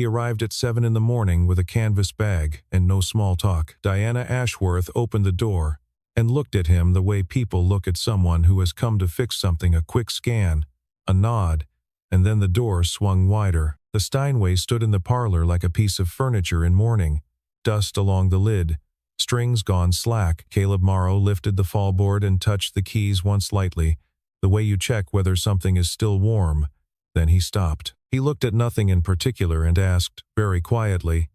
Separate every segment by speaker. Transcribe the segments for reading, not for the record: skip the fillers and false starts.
Speaker 1: He arrived at 7 in the morning with a canvas bag and no small talk. Diana Ashworth opened the door and looked at him the way people look at someone who has come to fix something, a quick scan, a nod, and then the door swung wider. The Steinways stood in the parlor like a piece of furniture in mourning, dust along the lid, strings gone slack. Caleb Morrow lifted the fallboard and touched the keys once lightly, the way you check whether something is still warm. Then he stopped. He looked at nothing in particular and asked, very quietly,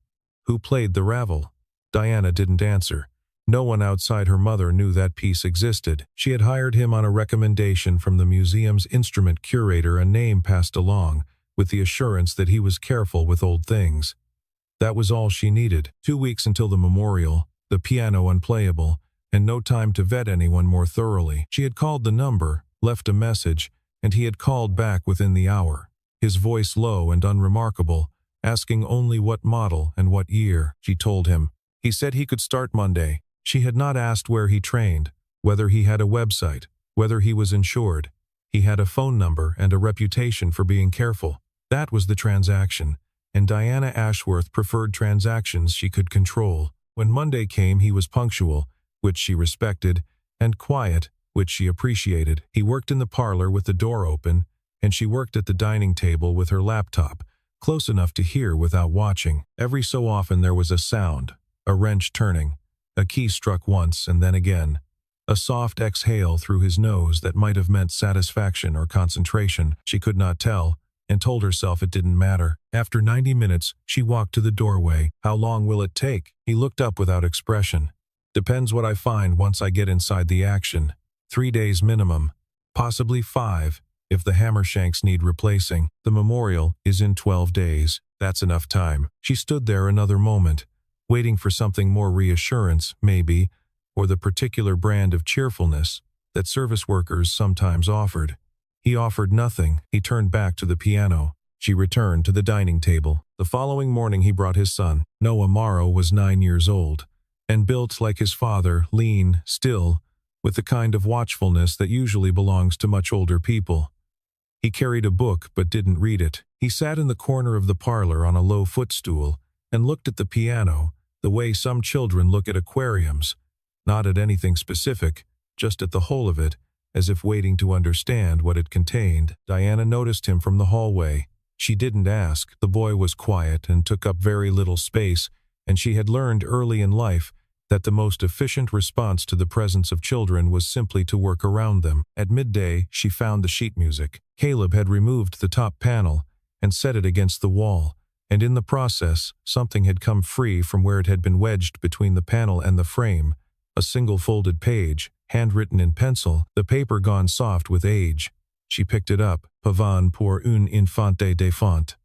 Speaker 1: "Who played the Ravel?" Diana didn't answer. No one outside her mother knew that piece existed. She had hired him on a recommendation from the museum's instrument curator, a name passed along, with the assurance that he was careful with old things. That was all she needed. 2 weeks until the memorial, the piano unplayable, and no time to vet anyone more thoroughly. She had called the number, left a message, and he had called back within the hour, his voice low and unremarkable, asking only what model and what year. She told him. He said he could start Monday. She had not asked where he trained, whether he had a website, whether he was insured. He had a phone number and a reputation for being careful. That was the transaction, and Diana Ashworth preferred transactions she could control. When Monday came, he was punctual, which she respected, and quiet, which she appreciated. He worked in the parlor with the door open, and she worked at the dining table with her laptop, close enough to hear without watching. Every so often there was a sound, a wrench turning, a key struck once and then again, a soft exhale through his nose that might have meant satisfaction or concentration. She could not tell, and told herself it didn't matter. After 90 minutes, she walked to the doorway. "How long will it take?" He looked up without expression. "Depends what I find once I get inside the action. 3 days minimum, possibly 5, if the hammershanks need replacing. The memorial is in 12 days. That's enough time." She stood there another moment, waiting for something more reassurance, maybe, or the particular brand of cheerfulness that service workers sometimes offered. He offered nothing. He turned back to the piano. She returned to the dining table. The following morning he brought his son. Noah Morrow was 9 years old, and built like his father, lean, still, with the kind of watchfulness that usually belongs to much older people. He carried a book but didn't read it. He sat in the corner of the parlor on a low footstool and looked at the piano, the way some children look at aquariums, not at anything specific, just at the whole of it, as if waiting to understand what it contained. Diana noticed him from the hallway. She didn't ask. The boy was quiet and took up very little space, and she had learned early in life that the most efficient response to the presence of children was simply to work around them. At midday, she found the sheet music. Caleb had removed the top panel and set it against the wall, and in the process, something had come free from where it had been wedged between the panel and the frame, a single folded page, handwritten in pencil, the paper gone soft with age. She picked it up. "Pavane pour un infante de font."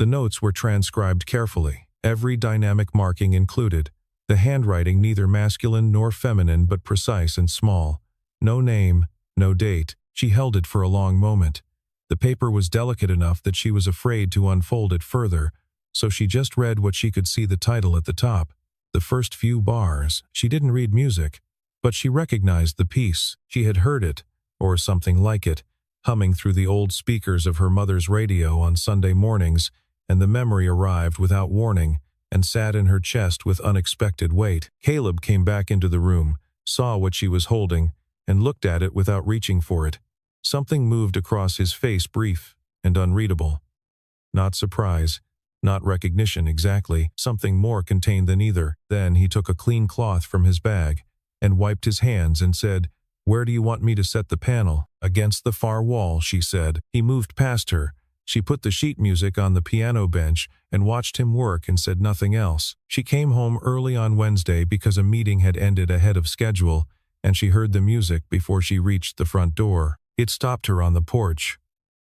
Speaker 1: The notes were transcribed carefully, every dynamic marking included, the handwriting neither masculine nor feminine but precise and small. No name, no date. She held it for a long moment. The paper was delicate enough that she was afraid to unfold it further, so she just read what she could see, the title at the top. The first few bars. She didn't read music, but she recognized the piece. She had heard it, or something like it, humming through the old speakers of her mother's radio on Sunday mornings, and the memory arrived without warning and sat in her chest with unexpected weight. Caleb came back into the room, saw what she was holding, and looked at it without reaching for it. Something moved across his face, brief and unreadable. Not surprise, not recognition exactly, something more contained than either. Then he took a clean cloth from his bag and wiped his hands and said, "Where do you want me to set the panel?" "Against the far wall," she said. He moved past her. She put the sheet music on the piano bench and watched him work and said nothing else. She came home early on Wednesday because a meeting had ended ahead of schedule, and she heard the music before she reached the front door. It stopped her on the porch.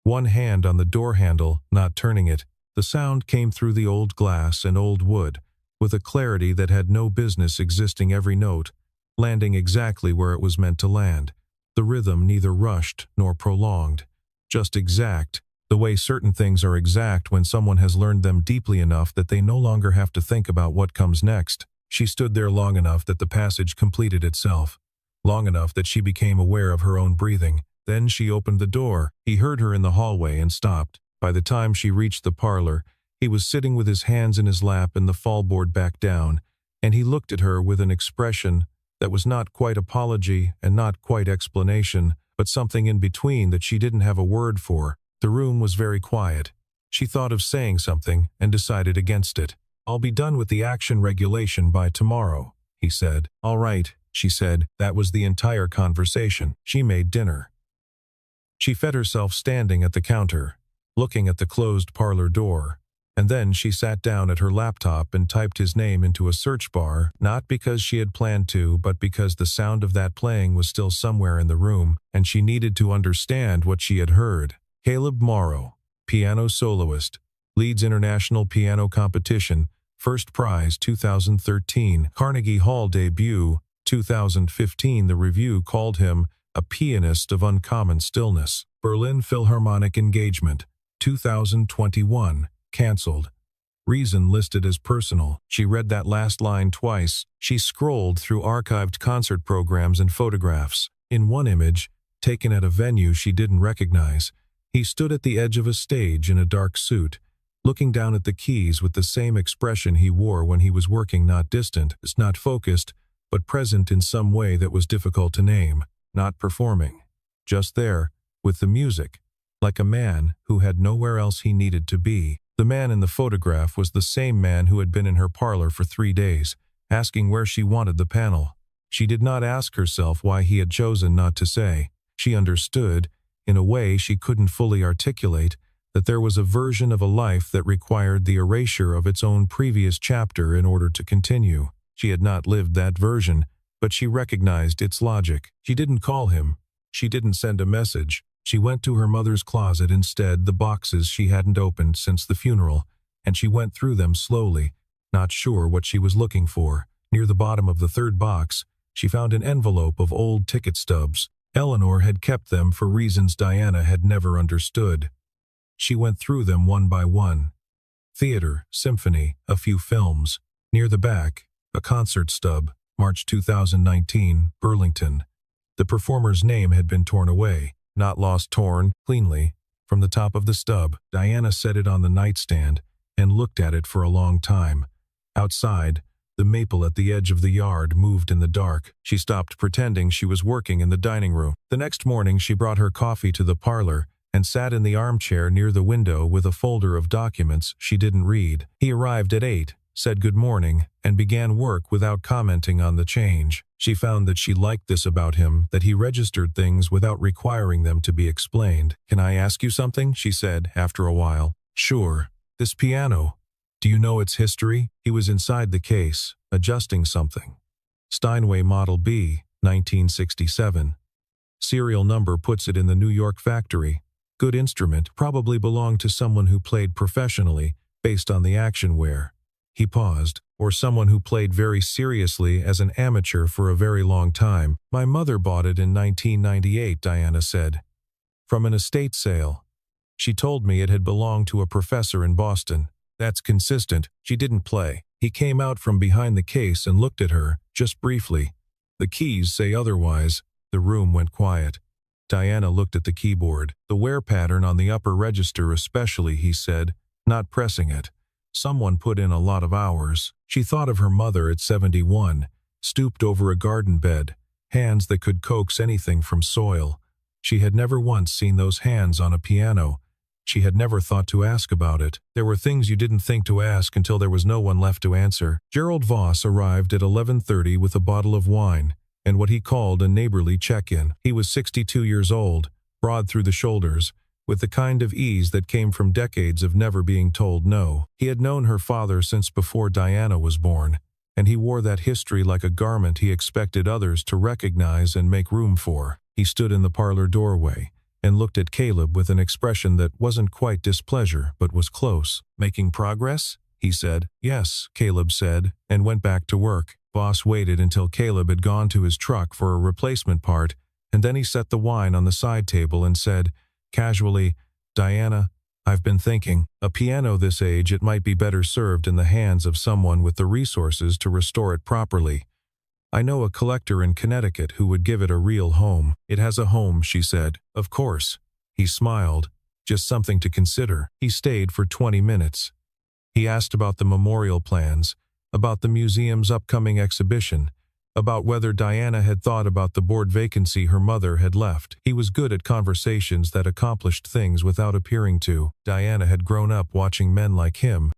Speaker 1: One hand on the door handle, not turning it. The sound came through the old glass and old wood, with a clarity that had no business existing, every note landing exactly where it was meant to land. The rhythm neither rushed nor prolonged, just exact, the way certain things are exact when someone has learned them deeply enough that they no longer have to think about what comes next. She stood there long enough that the passage completed itself, long enough that she became aware of her own breathing. Then she opened the door. He heard her in the hallway and stopped. By the time she reached the parlor, He was sitting with his hands in his lap and the fallboard back down, and he looked at her with an expression that was not quite apology and not quite explanation, but something in between that she didn't have a word for. The room was very quiet. She thought of saying something and decided against it. "I'll be done with the action regulation by tomorrow," he said. "All right," she said. That was the entire conversation. She made dinner. She fed herself standing at the counter, looking at the closed parlor door, and then she sat down at her laptop and typed his name into a search bar, not because she had planned to, but because the sound of that playing was still somewhere in the room, and she needed to understand what she had heard. Caleb Morrow, piano soloist, Leeds International Piano Competition, first prize 2013, Carnegie Hall debut 2015. The review called him a pianist of uncommon stillness. Berlin Philharmonic engagement, 2021, cancelled. Reason listed as personal. She read that last line twice. She scrolled through archived concert programs and photographs. In one image, taken at a venue she didn't recognize, he stood at the edge of a stage in a dark suit, looking down at the keys with the same expression he wore when he was working, not distant, not focused, but present in some way that was difficult to name, not performing. Just there, with the music, like a man who had nowhere else he needed to be. The man in the photograph was the same man who had been in her parlor for 3 days, asking where she wanted the panel. She did not ask herself why he had chosen not to say. She understood, in a way she couldn't fully articulate, that there was a version of a life that required the erasure of its own previous chapter in order to continue. She had not lived that version, but she recognized its logic. She didn't call him. She didn't send a message. She went to her mother's closet instead, the boxes she hadn't opened since the funeral, and she went through them slowly, not sure what she was looking for. Near the bottom of the third box, she found an envelope of old ticket stubs. Eleanor had kept them for reasons Diana had never understood. She went through them one by one. Theater, symphony, a few films. Near the back, a concert stub, March 2019, Burlington. The performer's name had been torn away, not lost, torn, cleanly, from the top of the stub. Diana set it on the nightstand and looked at it for a long time. Outside, the maple at the edge of the yard moved in the dark. She stopped pretending she was working in the dining room. The next morning she brought her coffee to the parlor and sat in the armchair near the window with a folder of documents she didn't read. He arrived at 8, said good morning, and began work without commenting on the change. She found that she liked this about him, that he registered things without requiring them to be explained. "Can I ask you something?" she said after a while. "Sure. This piano. Do you know its history?" He was inside the case, adjusting something. "Steinway Model B, 1967. Serial number puts it in the New York factory. Good instrument, probably belonged to someone who played professionally, based on the action wear." He paused. "Or someone who played very seriously as an amateur for a very long time. My mother bought it in 1998, Diana said. "From an estate sale. She told me it had belonged to a professor in Boston." "That's consistent. She didn't play." He came out from behind the case and looked at her, just briefly. "The keys say otherwise." The room went quiet. Diana looked at the keyboard. "The wear pattern on the upper register especially," he said, not pressing it. "Someone put in a lot of hours." She thought of her mother at 71, stooped over a garden bed, hands that could coax anything from soil. She had never once seen those hands on a piano. She had never thought to ask about it. There were things you didn't think to ask until there was no one left to answer. Gerald Voss arrived at 11:30 with a bottle of wine and what he called a neighborly check-in. He was 62 years old, broad through the shoulders, with the kind of ease that came from decades of never being told no. He had known her father since before Diana was born, and he wore that history like a garment he expected others to recognize and make room for. He stood in the parlor doorway and looked at Caleb with an expression that wasn't quite displeasure but was close. "Making progress?" he said. "Yes," Caleb said, and went back to work. Voss waited until Caleb had gone to his truck for a replacement part, and then he set the wine on the side table and said, casually, "Diana, I've been thinking, a piano this age, it might be better served in the hands of someone with the resources to restore it properly. I know a collector in Connecticut who would give it a real home." "It has a home," she said. "Of course." He smiled. "Just something to consider." He stayed for 20 minutes. He asked about the memorial plans, about the museum's upcoming exhibition, about whether Diana had thought about the board vacancy her mother had left. He was good at conversations that accomplished things without appearing to. Diana had grown up watching men like him,